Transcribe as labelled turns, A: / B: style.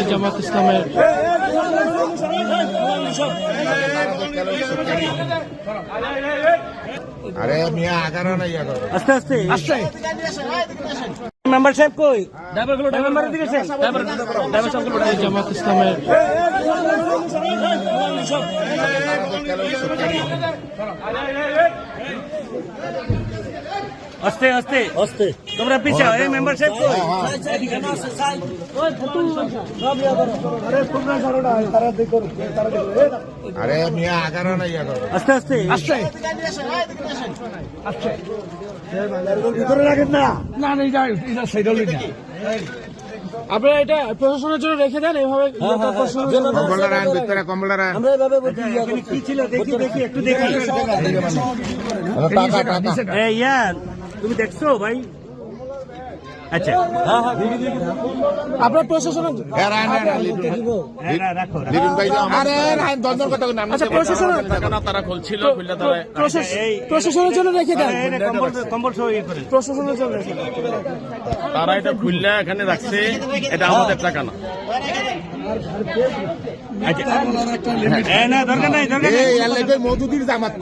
A: জামাত ইসলামের
B: আরে মিয়া আগারো না ইয়া করো
C: আস্তে আস্তে আস্তে মেম্বার সাহেব কই মেম্বার দিকে
A: জামাত ইসলামের
C: আস্তে আস্তে আস্তে তোমরা পিছাও এই মেম্বার সাহেব কই
B: আরে মিয়া আগারো না ইয়া করো
C: আস্তে আস্তে আস্তে ভিতরে রাখেন না
A: না না এটা সাইডাল না আপনারা এটা প্রশাসনের জন্য রেখে দেন এভাবে
B: কম্বলটা রান ভিতরে কম্বলটা রান
C: আমরা এভাবে বলছি কি ছিল দেখি দেখি একটু দেখি
B: টাকা টাকা
C: এই ইয়ার তুমি দেখছো ভাই আচ্ছা
A: আপনার প্রশাসনের
B: এ রান রান
C: রাখো
B: লিটন ভাই আরে রান দন্দন কথা নাম
A: আচ্ছা প্রশাসনের
D: তারা খুলছিল খুললে তারা
A: প্রশাসনের জন্য রেখে দেন
C: কম্বল সহ ইয়ে করেন
A: প্রশাসনের জন্য রেখে দেন
D: তারা এটা খুললে এখানে রাখছে এটা আমাদের টাকা না
C: আচ্ছা না দরকার নাই
B: এই এলাকায় মজুদির জামাত